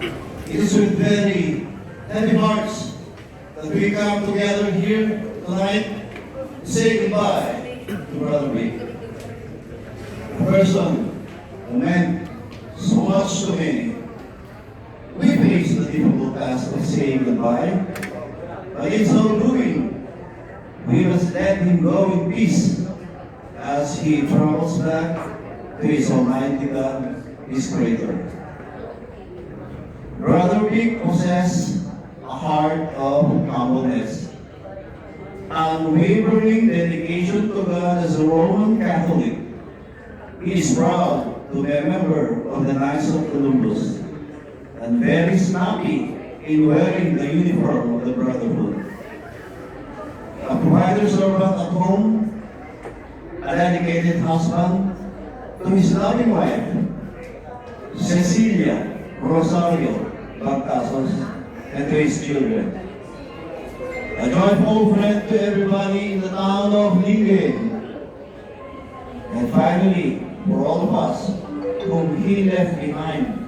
It is with very heavy hearts that we come together here tonight to say goodbye to Brother Vic. A person who meant so much to me. We face the difficult task of saying goodbye, but in so doing, we must let him go in peace as he travels back to his Almighty God, his Creator. Brother Vic possessed a heart of humbleness, unwavering dedication to God as a Roman Catholic. He is proud to be a member of the Knights of Columbus and very snappy in wearing the uniform of the Brotherhood. A provider servant at home, a dedicated husband to his loving wife, Cecilia Rosario Bactasos, and to his children. A joyful friend to everybody in the town of Lingayen. And finally, for all of us whom he left behind,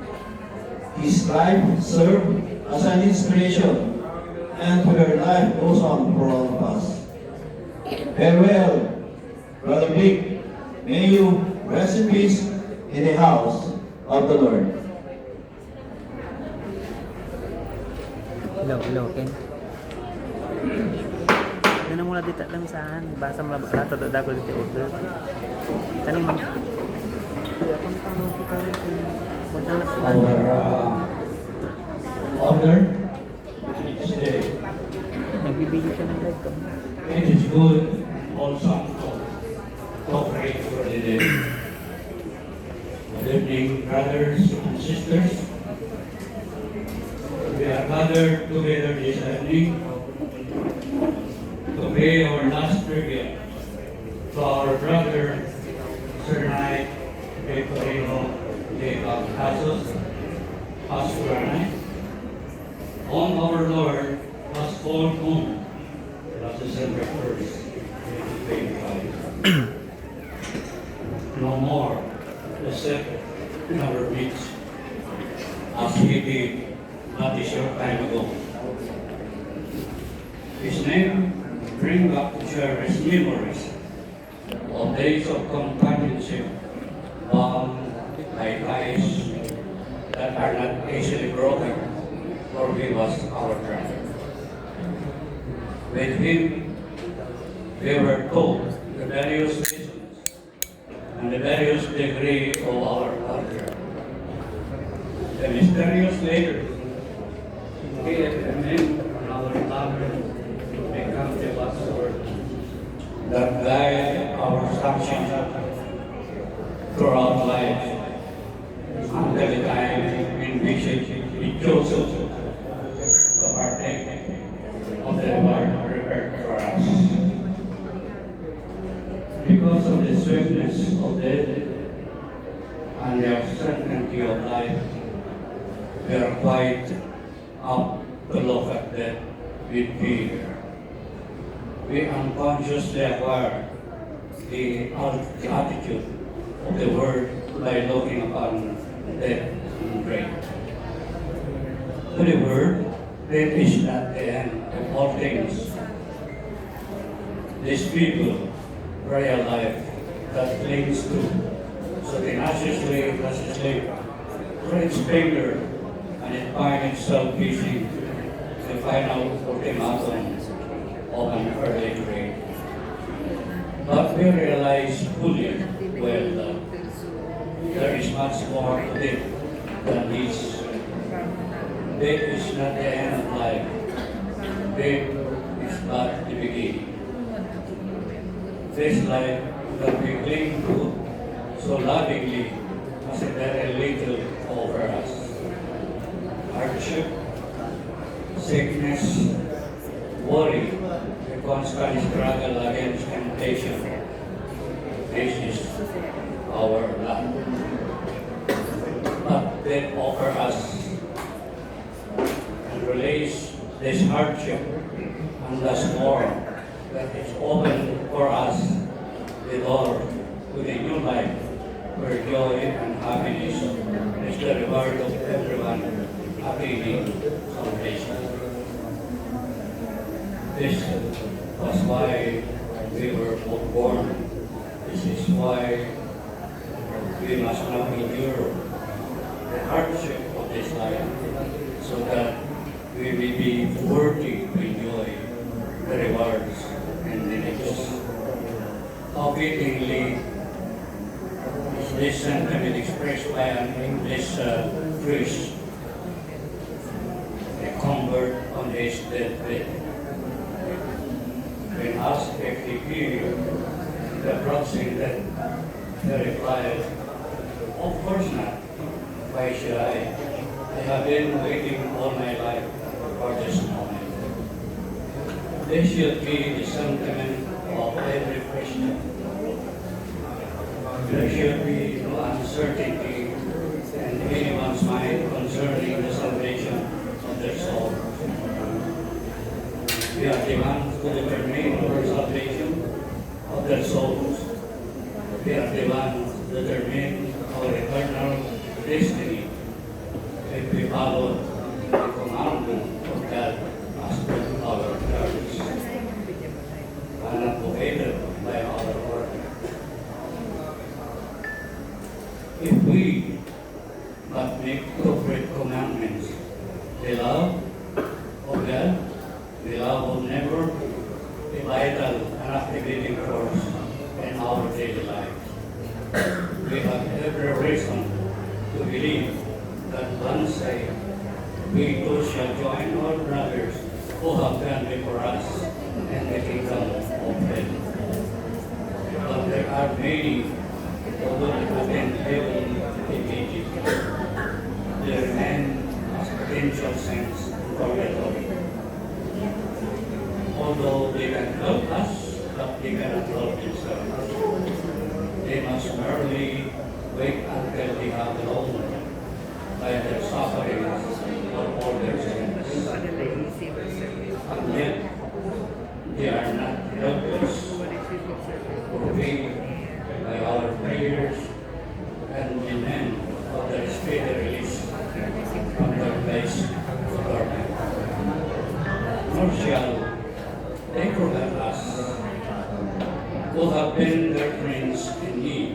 his life served as an inspiration, and her life goes on for all of us. Farewell, Brother Vic. May you rest in peace in the house of the Lord. Hello, Ken. Ano muna dito lang saan? Basa mo lang lahat o dago dito order. Kanin mo. Kaya kung tanong ko kayo Our order today. nagbibigay siya ng live ko. It is good also to pray for the day. Good evening, brothers and sisters. We are gathered together this evening to pay our last tribute to our brother, Sir Knight Victorino de Bactasos, Pascual. On our Lord has called home last December 1st, 2025. No more except in our midst as he did not a short time ago. His name bring back to cherished memories of days of companionship bound by ties that are not easily broken, for he was our brother. With him, we were told the various reasons and the various degree of our culture. The mysterious later, he had remained on our family to become the password that guide our actions throughout life until the time in which he chose to partake of the reward prepared for us. Because of the swiftness of death and the uncertainty of life, we are quite up to look at death with fear. We unconsciously acquire the attitude of the world by looking upon death and pray. To the world, death is not the end of all things. These people pray a life that clings to so tenaciously as a slave, for its finger, and it finds itself facing the final ultimatum of an early grave. But we realize fully well that there is much more to it than this. Death is not the end of life. Death is but the beginning. This life that we cling to so lovingly has a very little over us. Hardship, sickness, worry, the constant struggle against temptation. This is our lot. But death offers us and relays this hardship and thus more that it's open for us the door to the new life where joy and happiness is the reward of everyone at Thanksgiving celebration. This was why we were born. This is why we must now endure the hardship of this life so that we may be worthy to enjoy the rewards and benefits. How fittingly is this sentiment expressed by an English priest, a convert on his deathbed. When asked if he feared the approaching death, he replied, "Of course not. Why should I? I have been waiting all my life for this moment." This should be the sentiment of every Christian. There should be no uncertainty in anyone's mind concerning the salvation of their soul. We are the ones who determine our salvation of their souls. We are the ones who determine our eternal destiny. If we follow the commandment of God as per our church, and not prohibited by our word. If we but make appropriate commandments, the love of God, the love of neighbor, a vital and activating force in our daily life. We have every reason to believe that once saved, we too shall join our brothers who have gone before us in the kingdom of heaven. But there are many who will attend heaven immediately. They remain as potential saints for eternity. Although they can help us, but they cannot help themselves. They must merely wait until they have alone by their sufferings or all their sins. And yet, they are not helpless, for we, by our prayers and demand of their speedy release from their place of torment. Nor shall they forget us, who have been their friends in need,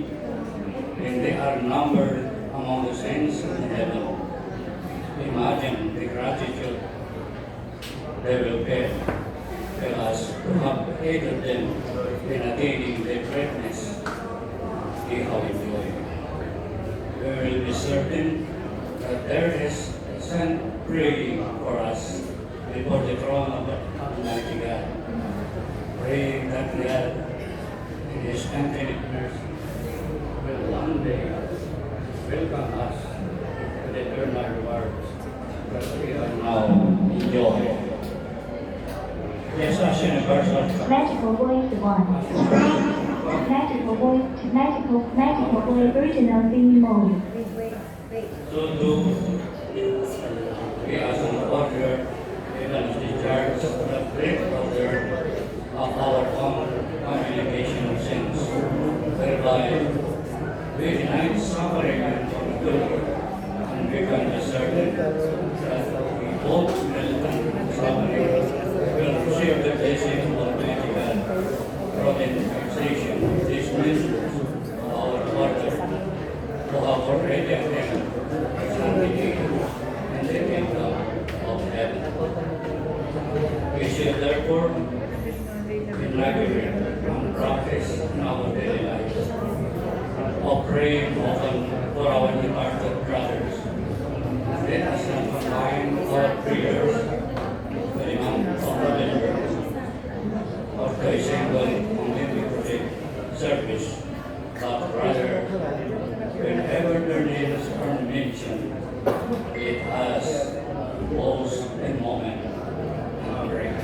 and they are numbered among the saints in heaven. Imagine the gratitude they will pay us to have aided them in attaining their greatness. See how we do it. We will be certain that there is a saint praying for us before the throne of Almighty God, praying that God, in His infinite mercy, will one day welcome us to the eternal rewards that we are now enjoying. Yes, as universal. Magical voice one. Magical voice, magical voice original singing mode. So do we as an order, even as the church, the great order of our own communication of sins, whereby we deny suffering and good, and become certain that we both will suffering will receive the blessing of Almighty God from the fixation of these ministers of our order, who have already attained sanctity and the kingdom of heaven. We should therefore inaugurate and practice in our daily life of praying often for our departed brothers. Let us not combine our prayers with the month of November or to a single omnipotent service, but rather, whenever their names are mentioned, it has pause a moment and a break.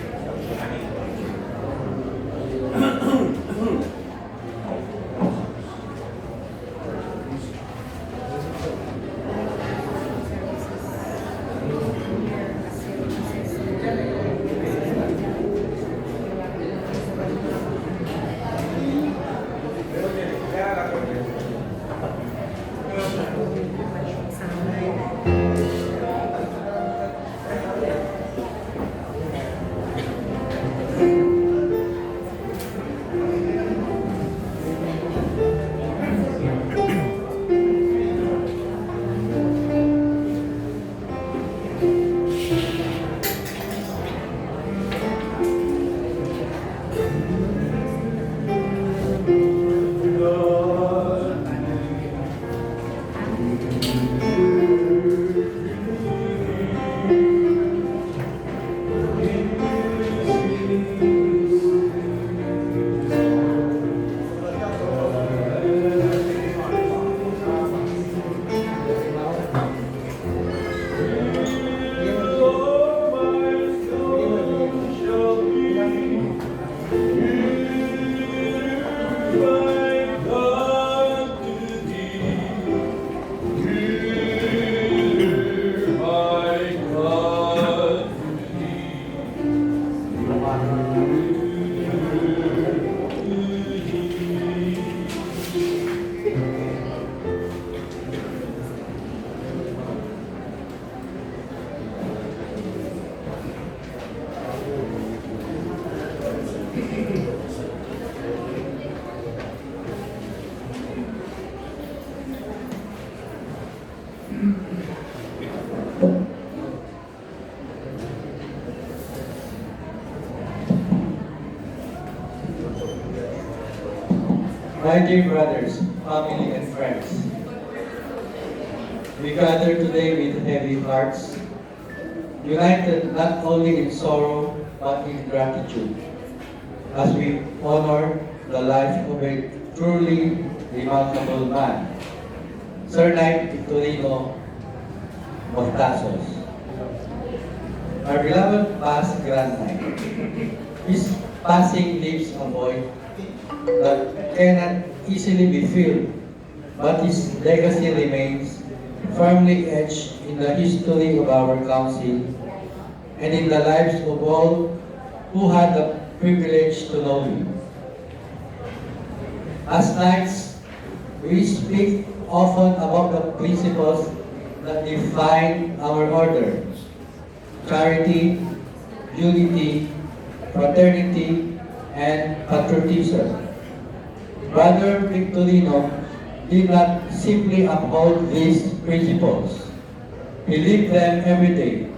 My dear brothers, family, and friends, we gather today with heavy hearts, united not only in sorrow but in gratitude, as we honor the life of a truly remarkable man, Sir Knight Victorino Mortazos. Our beloved past Grand Knight, his passing leaves a void that cannot easily be filled, but his legacy remains firmly etched in the history of our council and in the lives of all who had the privilege to know him. As knights, we speak often about the principles that define our order: charity, unity, fraternity, and patriotism. Brother Victorino did not simply uphold these principles. He lived them every day,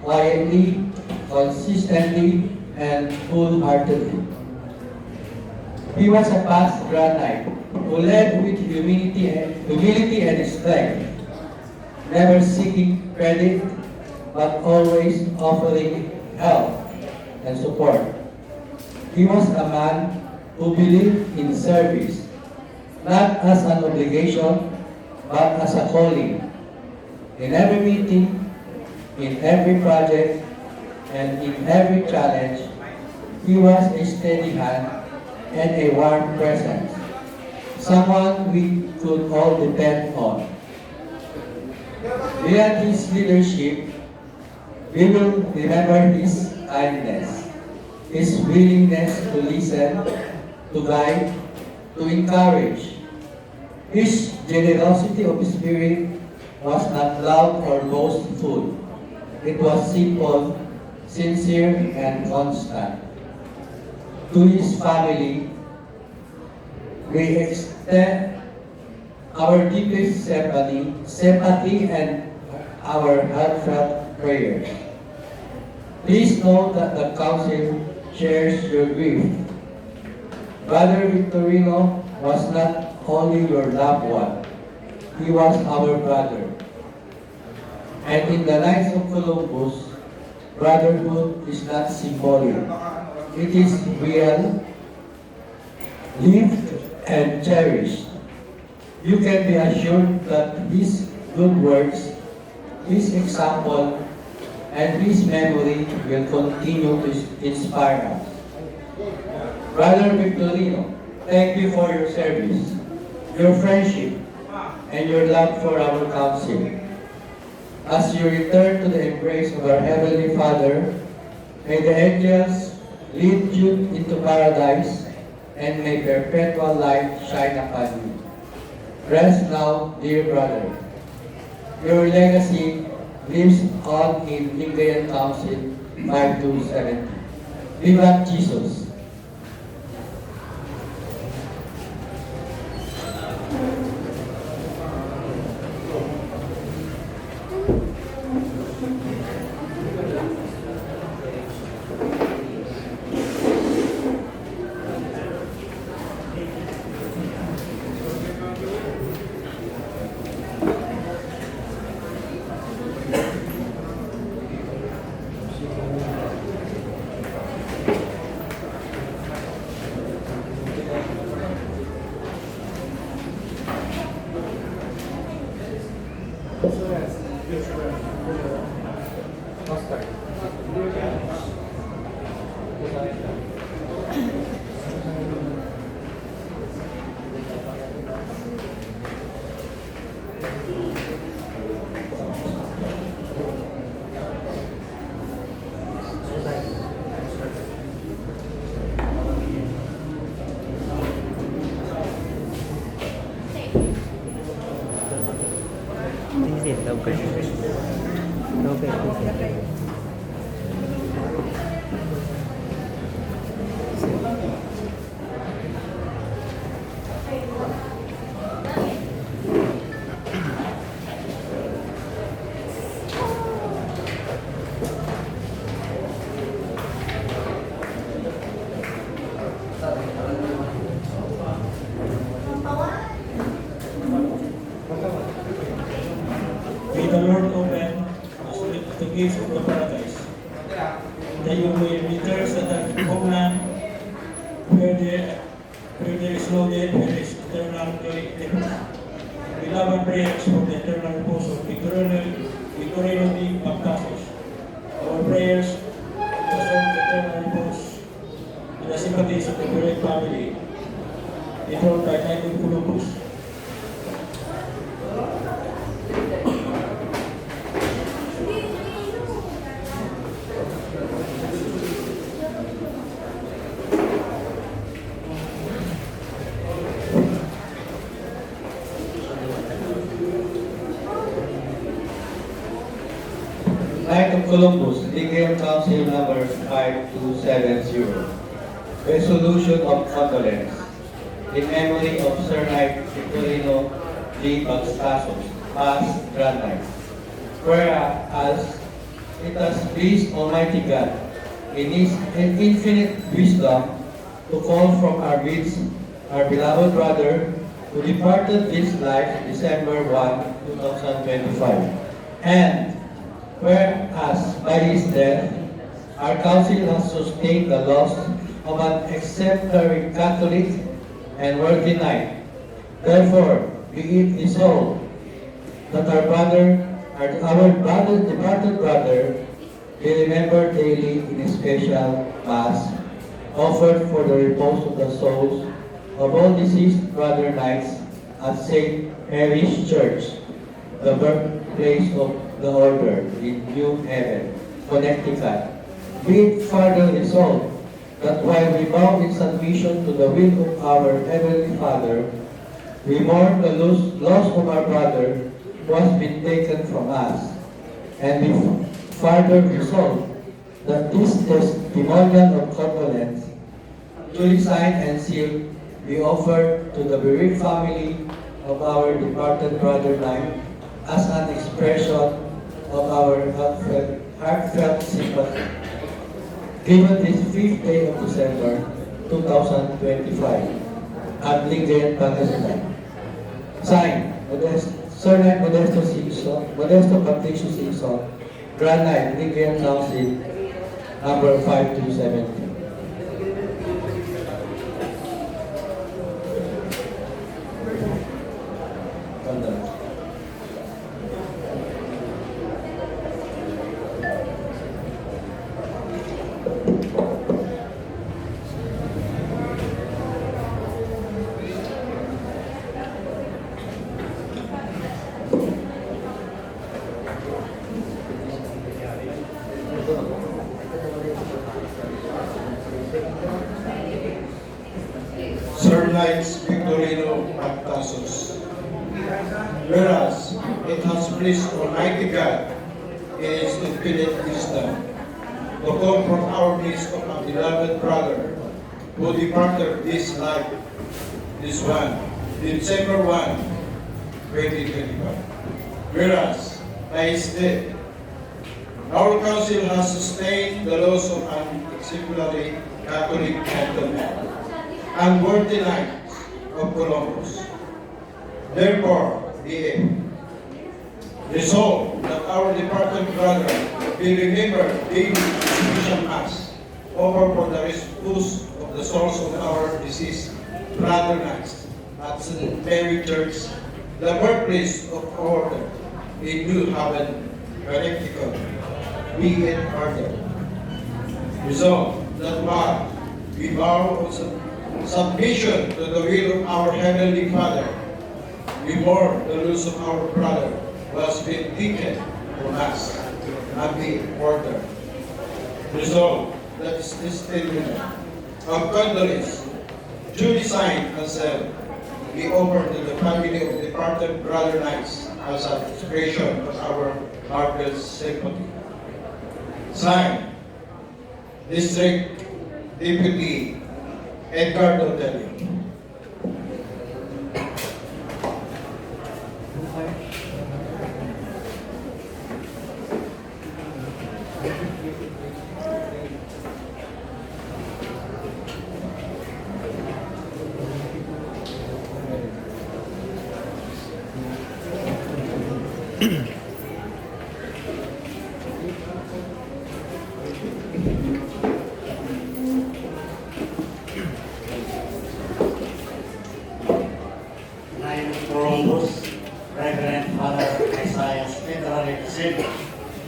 quietly, consistently, and wholeheartedly. He was a past Grand Knight who led with humility and strength, never seeking credit, but always offering help and support. He was a man who believed in service, not as an obligation, but as a calling. In every meeting, in every project, and in every challenge, he was a steady hand and a warm presence, someone we could all depend on. Beyond his leadership, we will remember his kindness, his willingness to listen, to guide, to encourage. His generosity of spirit was not loud or boastful. It was simple, sincere, and constant. To his family, we extend our deepest sympathy and our heartfelt prayers. Please know that the Council shares your grief. Brother Victorino was not only your loved one, he was our brother. And in the Knights of Columbus, brotherhood is not symbolic. It is real, lived, and cherished. You can be assured that his good works, his example, and his memory will continue to inspire us. Brother Victorino, thank you for your service, your friendship, and your love for our council. As you return to the embrace of our Heavenly Father, may the angels lead you into paradise, and may perpetual light shine upon you. Rest now, dear brother. Your legacy lives on in Lingayen Council 5270. Viva Jesus! Tisit, okay. Okay, tisit. May the Lord open the gates of the paradise, that you may return to the homeland where there is no death, where there is eternal joy. Beloved prayers for the eternal repose of Victorino D. Baptazos. Our prayers for the eternal repose and the sympathies of the Berek family, enrolled by Knight of Columbus. Knight of Columbus, Legal Council number 5270. Resolution of condolence in memory of Sir Knight Victorino D. Baptazos, past Grand Knight. Whereas it has pleased Almighty God in His infinite wisdom to call from our midst our beloved brother who departed this life December 1, 2025. And whereas by his death, our council has sustained the loss of an exemplary Catholic and worthy knight. Therefore, be it resolved that our departed brother, be remembered daily in a special mass offered for the repose of the souls of all deceased brother knights at St. Mary's Church, the birthplace of the order in New Haven, Connecticut. Be it further resolved that while we bow in submission to the will of our Heavenly Father, we mourn the loss of our brother who has been taken from us. And we further resolve that this testimonial of condolence, duly signed and sealed, be offered to the bereaved family of our departed brother Knight as an expression of our heartfelt sympathy. Given this 5th day of December 2025 at Lingayen, Pangasinan. Signed, Sir Knight Modesto Patricio Simpson, Grand Knight, Lingayen Council, number 5270. Sir Knights Victorino Baptazos. Whereas it has pleased Almighty God in His infinite wisdom to call from our midst of a beloved brother who departed this life, December 1, 2025. Whereas by his death, our council has sustained the loss of an exemplary Catholic gentleman and worthy knights of Columbus. Therefore, be it resolved that our departed brother be remembered daily in special mass, offered for the repose of the souls of our deceased brother knights at St. Mary Church, the birthplace of order in New Haven, Connecticut. be in order. Resolved that while we vow of submission to the will of our Heavenly Father, we mourn the loss of our brother who has been taken from us and be in order. Resolved that this testimony of condolence, duly signed and sealed, be offered to the family of departed brother knights as an expression of our heartfelt sympathy. Signed, District Deputy Edgardo Telly. Nine Columbus, Reverend Father Isaiah Literary Center,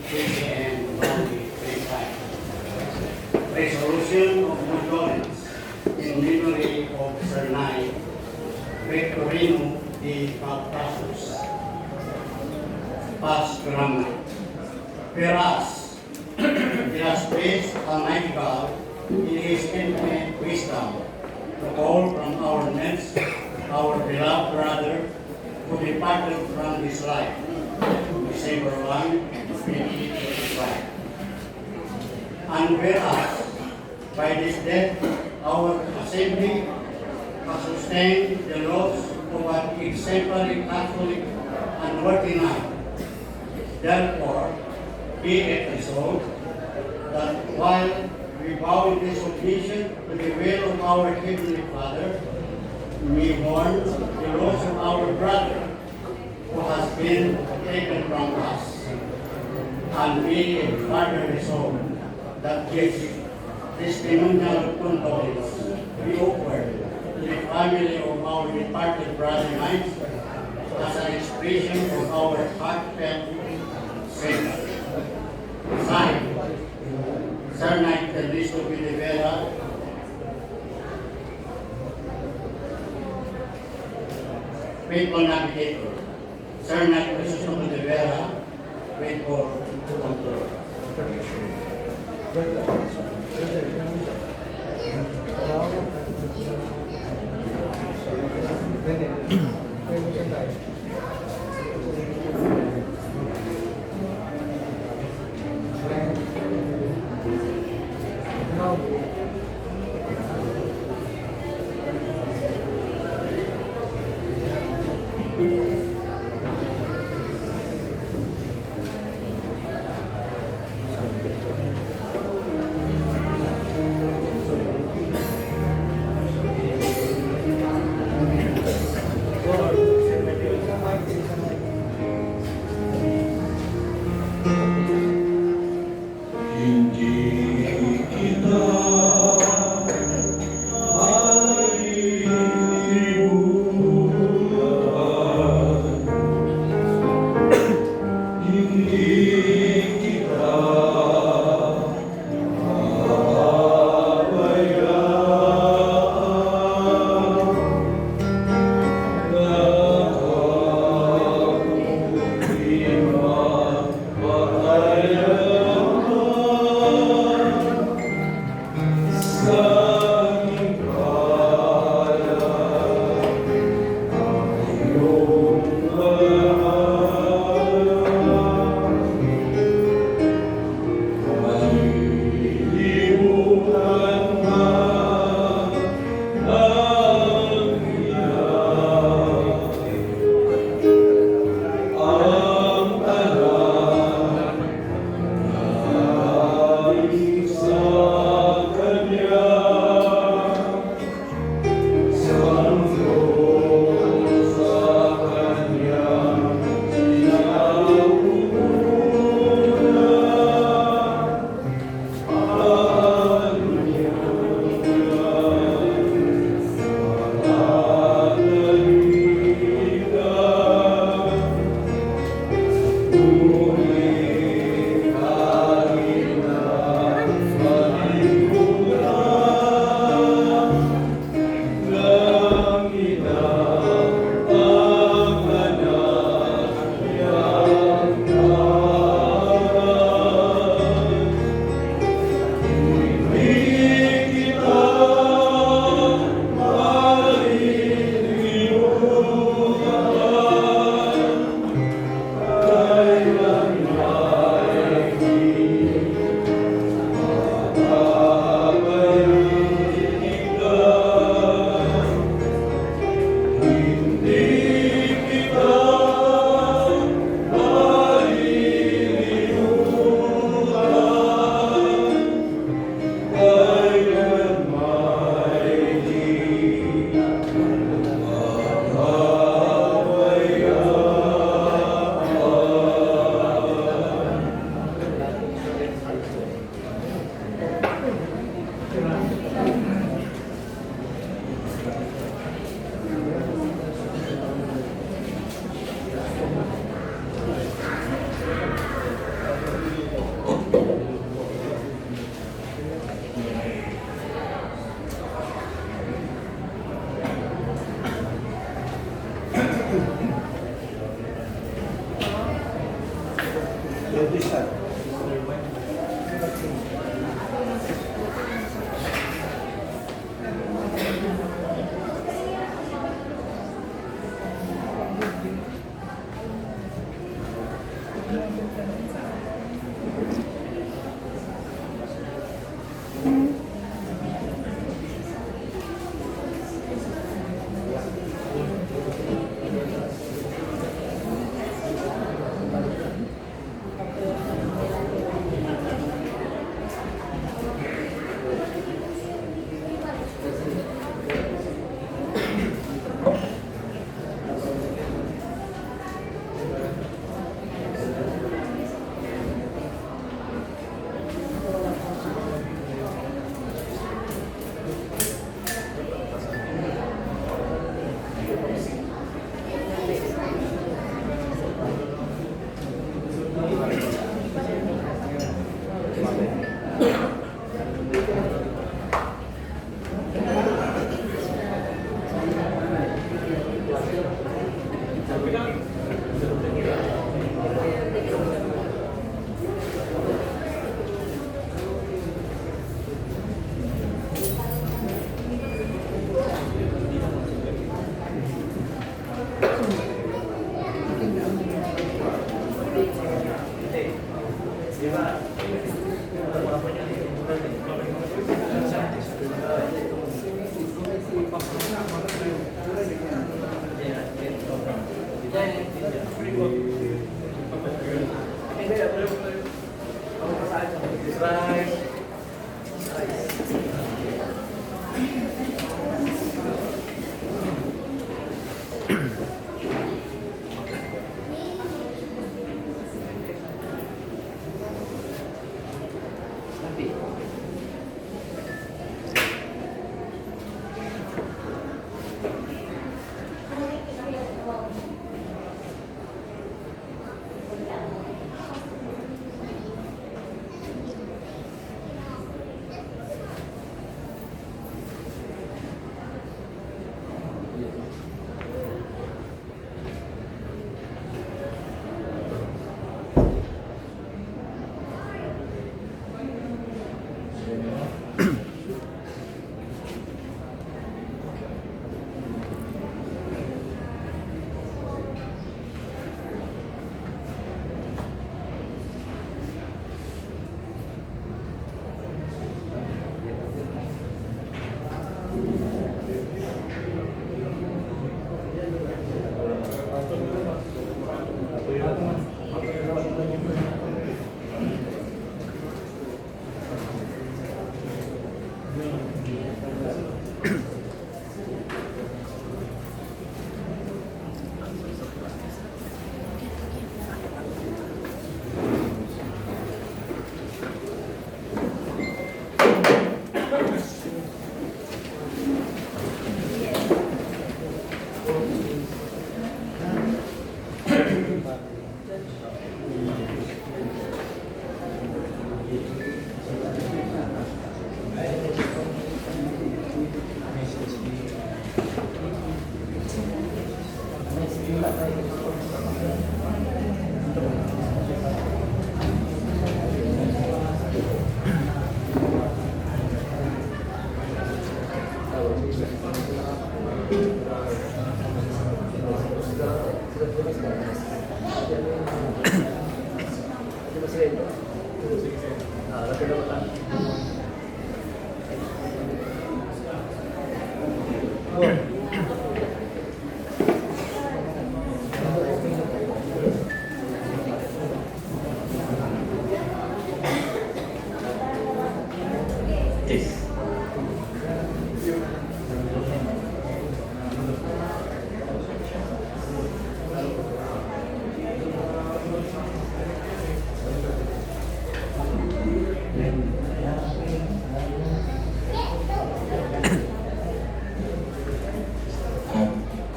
PCN Valley 35. Resolution of condolence in memory of Sir Knight Victorino de Baltasus, past Grammy. Whereas, it has placed Almighty God in His infinite wisdom to call from our midst our beloved brother who departed from this life, December 1, 2025. And whereas, by this death, our assembly has sustained the loss of an exemplary Catholic and worthy knight. Therefore, be it resolved that while we bow in submission to the will of our Heavenly Father, we mourn the loss of our brother who has been taken from us. And we further resolve that this testimonial condolence be offered to the family of our departed brother knights as an expression of our heartfelt sympathy. Signed, Sir Knight Ernesto Villavera, Faithful Navigator. Sir Knight Ernesto Villavera, Faithful Control.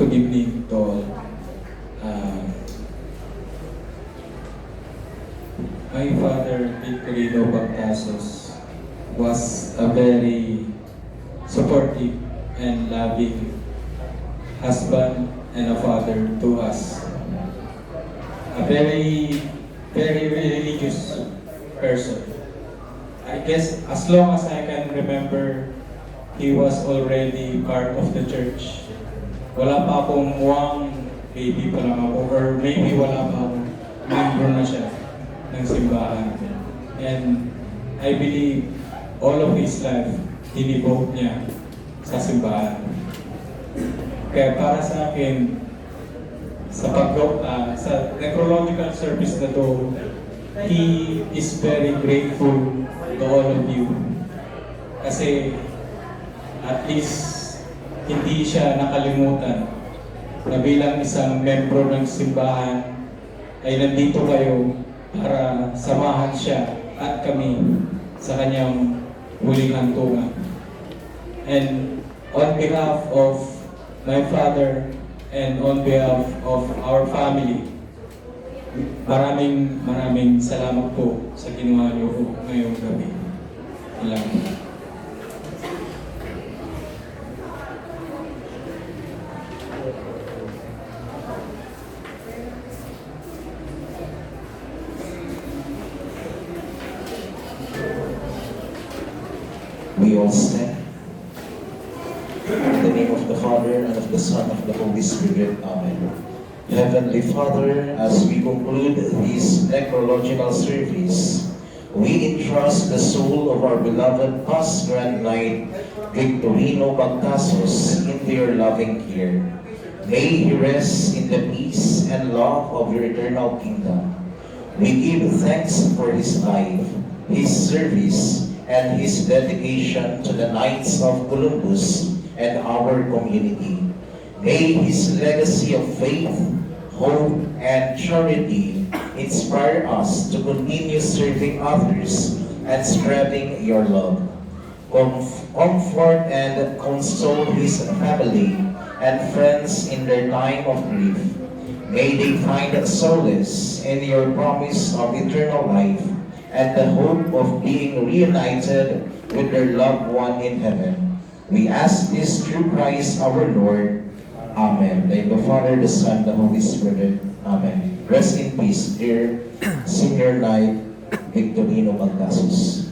Good evening to all. My father, Victorino Bactasos, was a very supportive and loving husband and a father to us. A very religious person. I guess as long as I can remember, he was already part of the church. Wala pa akong muwang baby pa lang ako, or maybe wala pa akong member na siya ng simbahan. And I believe all of his life, dinivote niya sa simbahan. Kaya para sa akin, sa necrological service na to, he is very grateful to all of you. Kasi at least hindi siya nakalimutan na bilang isang membro ng simbahan ay nandito kayo para samahan siya at kami sa kanyang huling hantungan. And on behalf of my father and on behalf of our family, maraming salamat po sa ginawa niyo po ngayong gabi. Salamat. We all stand. In the name of the Father, and of the Son, and of the Holy Spirit. Amen. Heavenly Father, as we conclude this necrological service, we entrust the soul of our beloved past Grand Knight Victorino Pagcasos into your loving care. May he rest in the peace and love of your eternal kingdom. We give thanks for his life, his service, and his dedication to the Knights of Columbus and our community. May his legacy of faith, hope, and charity inspire us to continue serving others and spreading your love. Comfort and console his family and friends in their time of grief. May they find solace in your promise of eternal life and the hope of being reunited with their loved one in heaven. We ask this through Christ our Lord. Amen. By the Father, the Son, the Holy Spirit. Amen. Rest in peace, dear Senior Knight Victorino Pagcasos.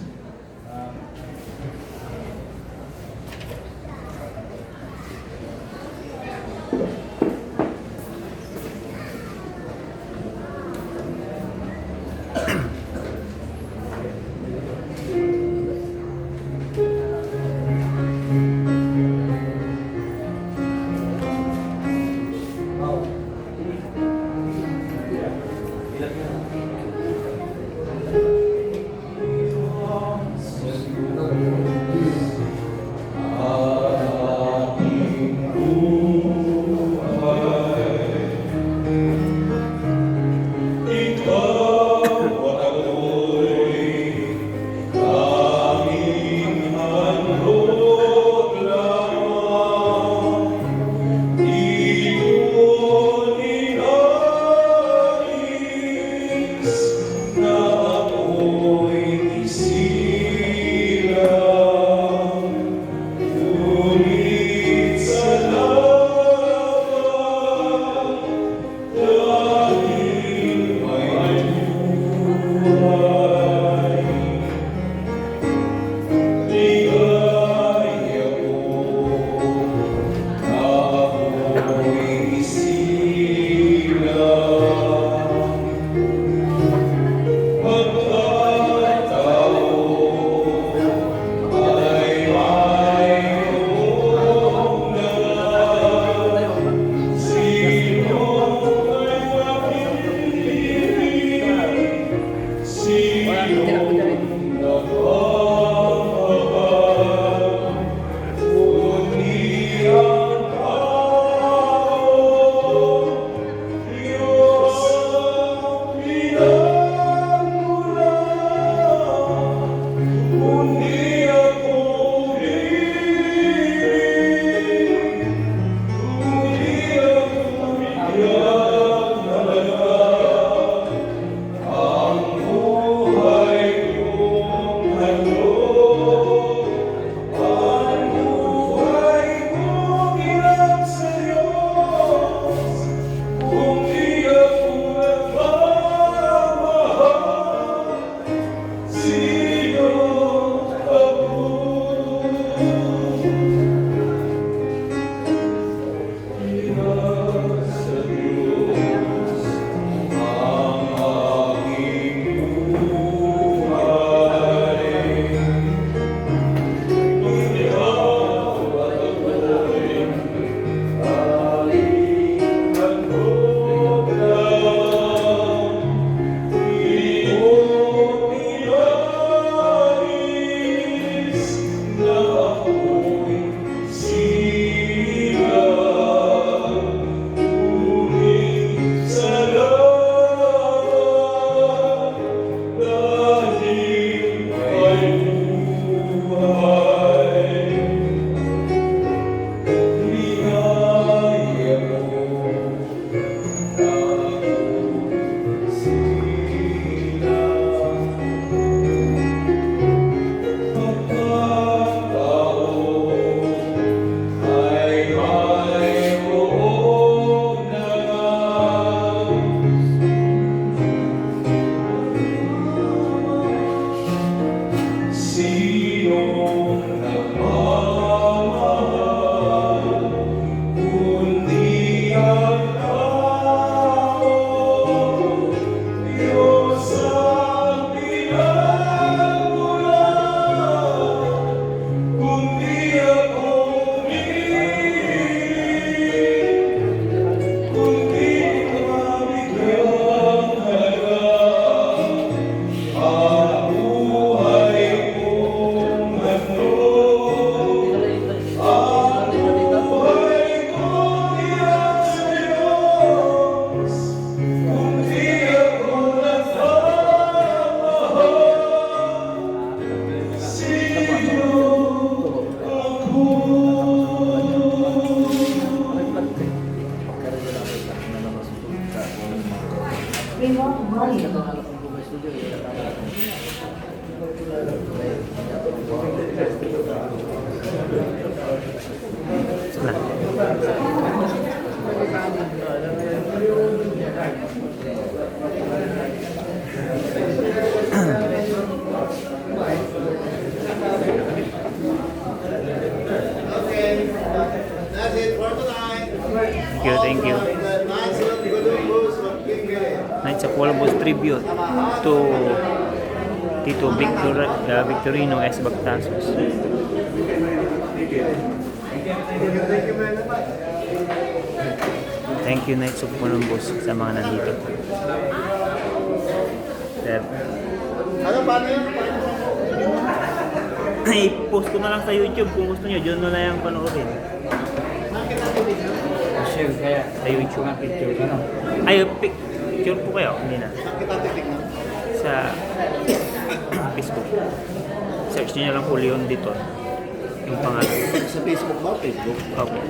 Sana. Okay, that's it for tonight. Thank you. The Knights of Columbus of Kingaid. Knights of Columbus tribute to Tito Victorino S. Bactasos. Thank you, Knights of Columbus, sa mga nandito. Ano ba yun? I-post ko na lang sa YouTube kung gusto nyo. Diyan na lang yung panoorin. Share kaya Sa YouTube. ang picture ka, no? Ay, picture po kayo. Hindi na. Kita titignan. Sa Facebook. Search nyo lang po Leon Diton. Yung pangalan. Sa Facebook ba? Facebook? Okay.